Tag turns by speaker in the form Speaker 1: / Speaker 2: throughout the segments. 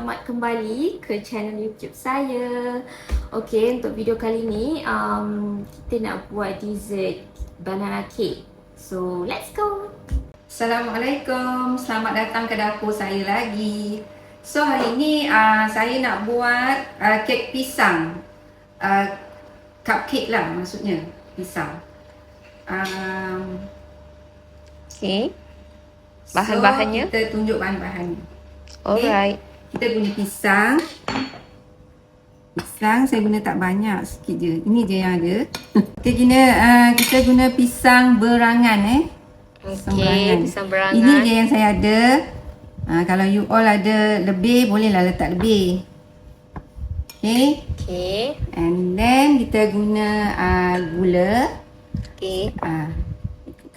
Speaker 1: selamat kembali ke channel YouTube saya. Okey, untuk video kali ni kita nak buat dessert banana cake. So, let's go.
Speaker 2: Assalamualaikum, selamat datang ke dapur saya lagi. So, hari ni saya nak buat kek pisang. Cupcake lah maksudnya, pisang.
Speaker 1: Okey. Bahan-bahannya?
Speaker 2: So, kita tunjuk bahan-bahannya.
Speaker 1: Alright.
Speaker 2: Kita guna pisang. Pisang saya guna tak banyak, sikit je. Ini je yang ada. Kita guna pisang berangan
Speaker 1: Okey, pisang berangan.
Speaker 2: Ini je yang saya ada. Kalau you all ada lebih, bolehlah letak lebih. Okay.
Speaker 1: Okey.
Speaker 2: And then kita guna gula.
Speaker 1: Okey.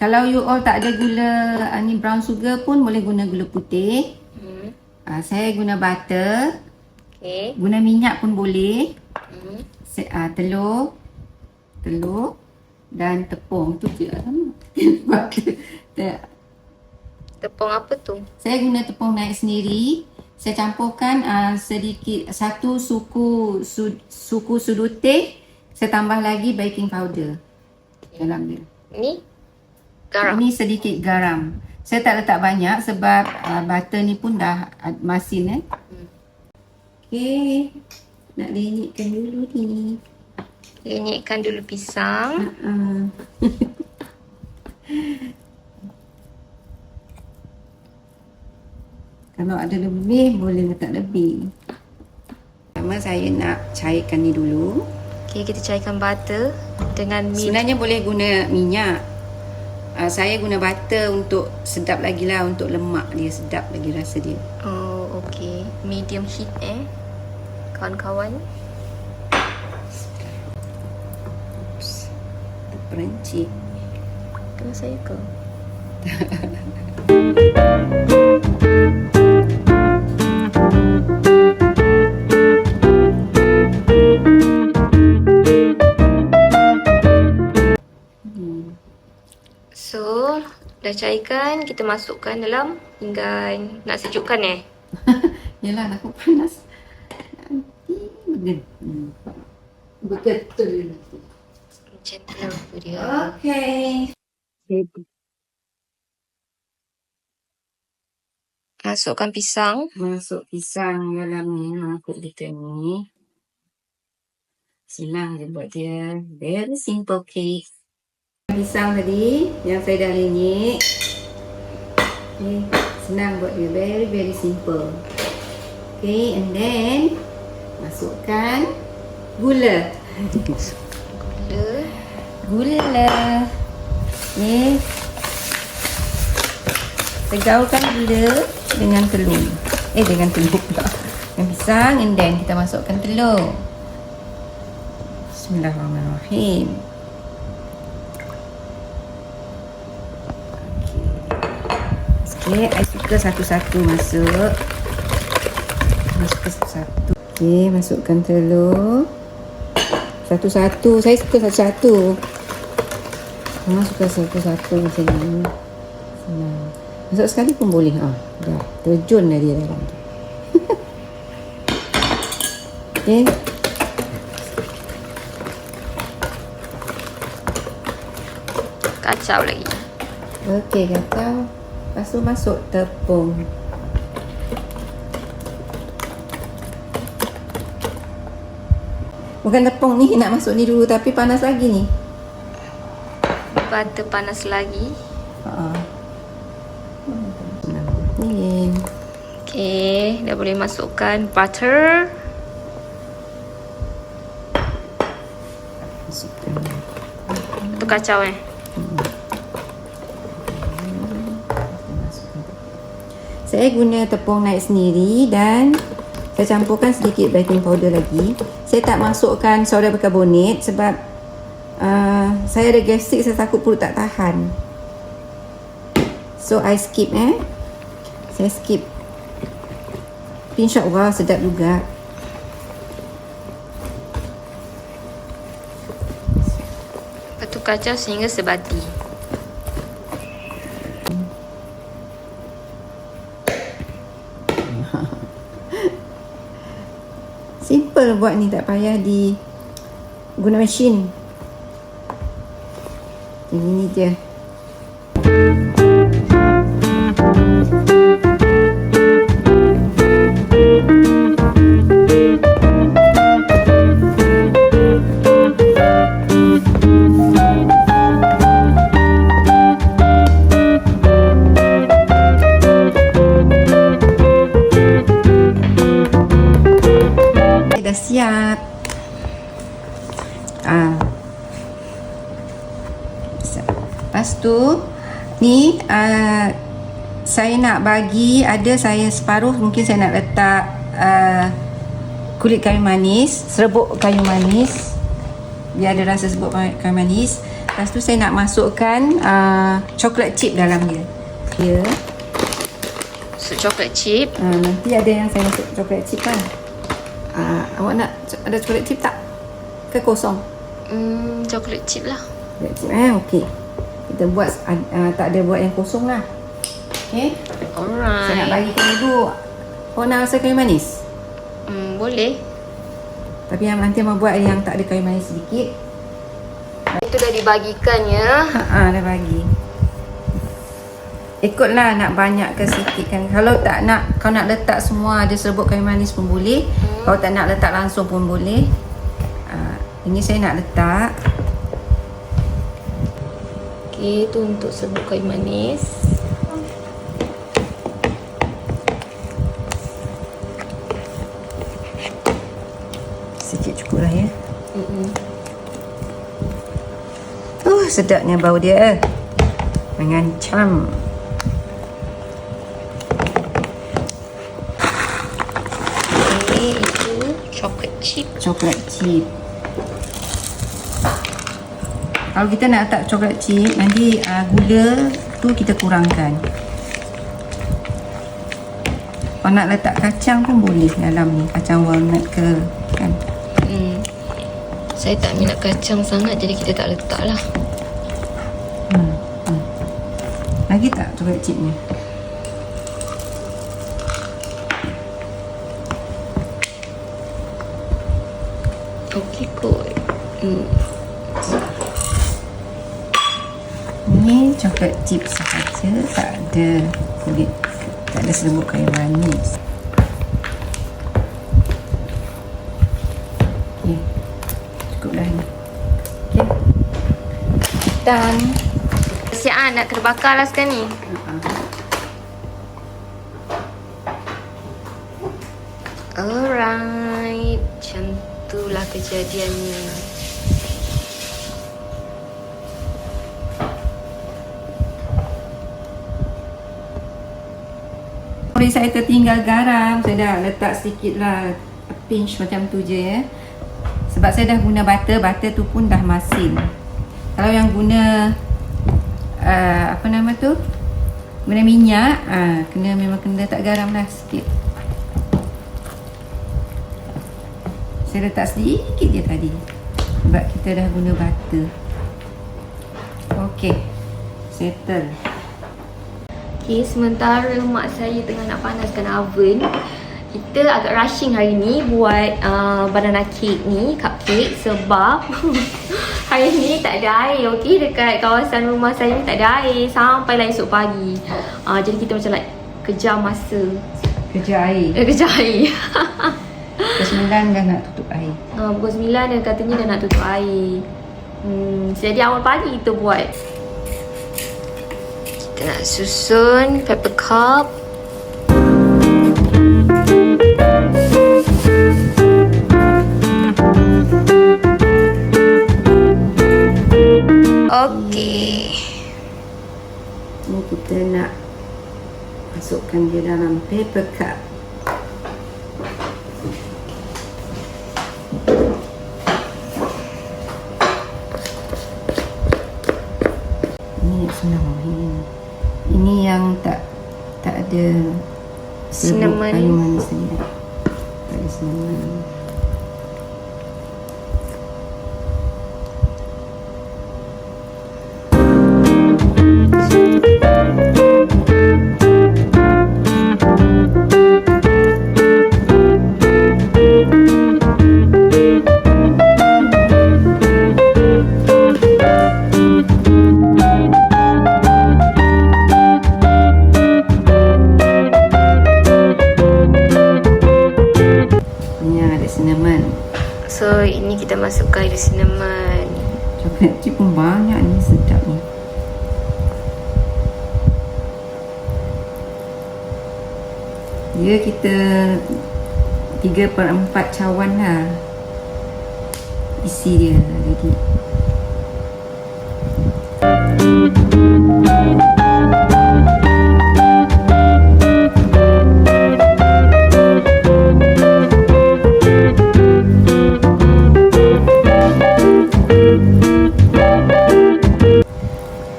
Speaker 2: Kalau you all tak ada gula ni brown sugar pun boleh guna gula putih. Saya guna butter.
Speaker 1: Okey.
Speaker 2: Guna minyak pun boleh. Telur dan tepung tu je.
Speaker 1: Tepung apa tu?
Speaker 2: Saya guna tepung naik sendiri. Saya campurkan sedikit satu suku sudu teh. Saya tambah lagi baking powder dalam dia.
Speaker 1: Ni garam.
Speaker 2: Ini sedikit garam. Saya tak letak banyak sebab butter ni pun dah masin Okey. Nak lenyitkan dulu ni.
Speaker 1: Lenyitkan dulu pisang.
Speaker 2: Kalau ada lebih, boleh letak lebih. Pertama saya nak cairkan ni dulu.
Speaker 1: Okey, kita cairkan butter dengan milk.
Speaker 2: Sebenarnya boleh guna minyak. Saya guna butter untuk sedap lagi lah, untuk lemak dia, sedap lagi rasa dia.
Speaker 1: Oh, okey. Medium heat kawan-kawan.
Speaker 2: Perencit.
Speaker 1: Kena saya ke? So, dah cairkan, kita masukkan dalam pinggan. Nak sejukkan
Speaker 2: Yalah, aku panas. Nanti betul nanti.
Speaker 1: Macam tu dia.
Speaker 2: Okay.
Speaker 1: Masukkan pisang.
Speaker 2: Masuk pisang dalam ni, mangkuk kita ni. Senang je buat dia. Very simple cake. Pisang tadi yang saya dah lenyit. Okay. Senang buat dia. Very very simple. Okay, and then masukkan gula. Gula. Okay. Segaulkan gula dengan telur. Dengan telur pula. Dengan pisang, and then kita masukkan telur. Bismillahirrahmanirrahim. Okay, I suka satu-satu masuk. Masukkan satu-satu. Okay, masukkan telur. Satu-satu. Saya suka satu-satu. Masukkan satu-satu macam ni. Senang. Masuk sekali pun boleh. Dah terjun dah dia dalam tu. Okay.
Speaker 1: Kacau lagi.
Speaker 2: Okey, kacau. Lepas tu masuk tepung. Bukan tepung ni, nak masuk ni dulu tapi panas lagi ni.
Speaker 1: Butter panas lagi.
Speaker 2: Ni.
Speaker 1: Okey, dah boleh masukkan butter.
Speaker 2: Masukkan.
Speaker 1: Tu kacau
Speaker 2: Saya guna tepung naik sendiri dan saya campurkan sedikit baking powder lagi. Saya tak masukkan soda bikarbonat sebab saya ada gastrik, saya takut perut tak tahan. So I skip Saya skip. Tapi insyaAllah sedap juga.
Speaker 1: Lepas tu kacau sehingga sebati.
Speaker 2: buat ni, tak payah di guna mesin. Ini je. Dah siap. Lepas tu ni saya nak bagi, ada saya separuh, mungkin saya nak letak kulit kayu manis, serbuk kayu manis, biar ada rasa serbuk kayu manis. Lepas tu saya nak masukkan coklat chip dalam dia. Ya.
Speaker 1: So coklat chip.
Speaker 2: Nanti ada yang saya masuk coklat chip kan. Awak nak ada coklat chip tak? Ke kosong?
Speaker 1: Coklat chip lah.
Speaker 2: Coklat chip okey. Kita buat tak ada buat yang kosong lah. Okey.
Speaker 1: Alright.
Speaker 2: Saya nak bagikan dulu. Awak nak rasa kayu manis?
Speaker 1: Boleh.
Speaker 2: Tapi yang nanti abang buat yang tak ada kayu manis sedikit.
Speaker 1: Itu dah dibagikan ya.
Speaker 2: Dah bagi. Ikutlah nak banyak ke sikit kan. Kalau tak nak, kau nak letak semua ada serbuk kayu manis pun boleh. Kalau tak nak letak langsung pun boleh. Ini saya nak letak.
Speaker 1: Okey, itu untuk serbuk kayu manis.
Speaker 2: Sikit cukup lah ya. Sedapnya bau dia. Mengancam.
Speaker 1: Itu coklat chip.
Speaker 2: Coklat chip. Kalau kita nak letak coklat chip, nanti gula tu kita kurangkan. Kalau nak letak kacang pun boleh dalam ni, kacang walnut ke kan.
Speaker 1: Saya tak minat kacang sangat, jadi kita tak letak lah.
Speaker 2: Lagi tak coklat chipnya?
Speaker 1: Okey kot.
Speaker 2: Ni coklat chip sahaja, tak ada kulit, tak ada serbuk kayu manis. Okey, cukup dah ni. Okey, dan
Speaker 1: Siap nak kena bakar lah sekarang ni. Alright, macam itulah kejadiannya.
Speaker 2: Kalau saya tertinggal garam, saya dah letak sedikit lah, pinch macam tu je ya. Sebab saya dah guna butter, butter tu pun dah masin. Kalau yang guna apa nama tu, guna minyak, memang kena letak garam lah sikit. Saya letak sedikit je tadi sebab kita dah guna butter. Okey, settle.
Speaker 1: Okay, sementara mak saya tengah nak panaskan oven, kita agak rushing hari ni buat banana cake ni, cupcake, sebab hari ni tak ada air. Okay, dekat kawasan rumah saya ni tak ada air sampailah esok pagi. Jadi kita macam like kejar masa,
Speaker 2: Kejar air.
Speaker 1: kejar air.
Speaker 2: Pukul 9 dah nak tutup air.
Speaker 1: Pukul 9 dia katanya dah nak tutup air. Jadi awal pagi kita buat. Kita nak susun pepper cup. Okey.
Speaker 2: Ni kita nak masukkan dia dalam paper cup. Ini senang ini yang tak ada
Speaker 1: Cinnamon.
Speaker 2: kayu manis ni. Tak ada cinnamon.
Speaker 1: masukkan air cinnamon.
Speaker 2: Coklat chip pun banyak ni, sedap ni. Dia kita 3/4 cawan lah isi dia. Jadi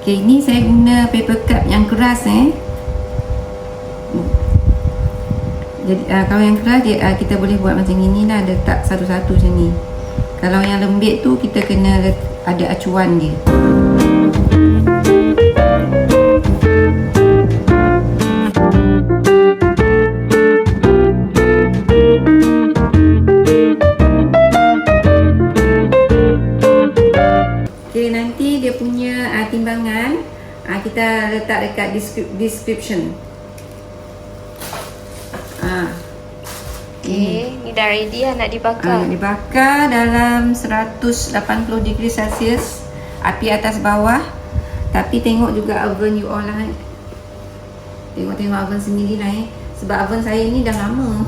Speaker 2: okay, ni saya guna paper cup yang keras Jadi kalau yang keras dia, kita boleh buat macam ini lah, letak satu-satu macam ni. Kalau yang lembik tu kita kena ada acuan dia. Okay, nanti dia punya timbangan kita letak dekat description.
Speaker 1: Okay, ni dah ready lah nak dibakar.
Speaker 2: Dibakar dalam 180 degree Celsius, api atas bawah. Tapi tengok juga oven you all lah. Tengok oven sendiri lah sebab oven saya ni dah lama.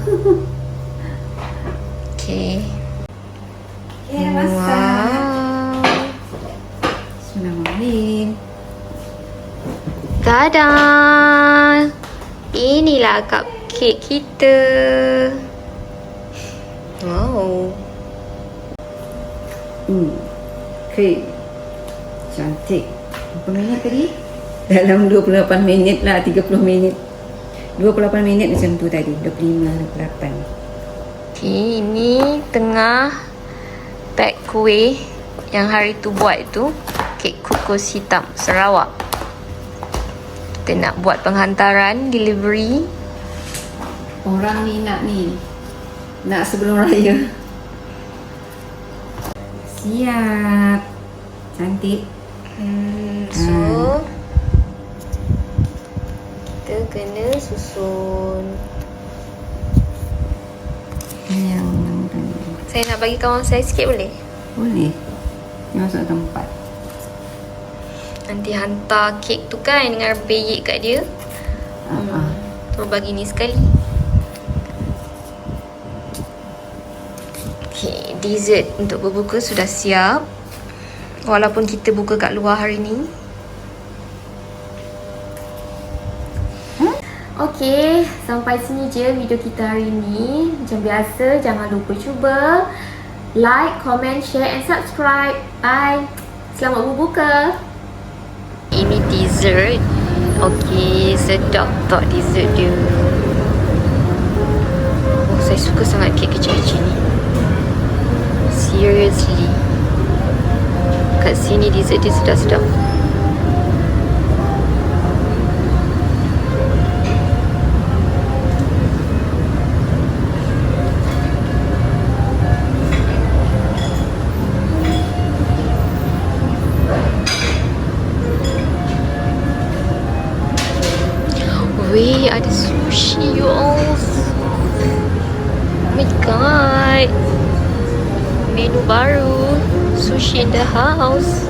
Speaker 1: Okay.
Speaker 2: Okay, dah masak. Bismillahirrahmanirrahim.
Speaker 1: Tada! Inilah cupcake kita. Wow.
Speaker 2: Cake cantik. Berapa minit tadi? Dalam 28 minit lah, 30 minit. 28 minit macam tu tadi. 25, 28.
Speaker 1: Okay, ini tengah pack kuih yang hari tu buat tu. Kek kukus hitam Sarawak. Kita nak buat penghantaran, delivery.
Speaker 2: Orang ni nak sebelum raya. Siap. Cantik.
Speaker 1: So kita kena susun.
Speaker 2: Yang
Speaker 1: Saya nak bagi kawan saya sikit boleh?
Speaker 2: boleh. Dia masuk tempat.
Speaker 1: Nanti hantar kek tu kan dengan peyek kat dia. Terus bagi ni sekali. Okay, dessert untuk berbuka sudah siap. Walaupun kita buka kat luar hari ni. Okay, sampai sini je video kita hari ni. Macam biasa, jangan lupa cuba like, comment, share and subscribe. Bye. Selamat berbuka. Ini dessert. Okay, sedap tak dessert dia. Oh, saya suka sangat kek kecil-kecil ni. Seriously. Kat sini dessert dia sedap-sedap. Weh, ada sushi you all. Oh my god. Menu baru. Sushi in the house.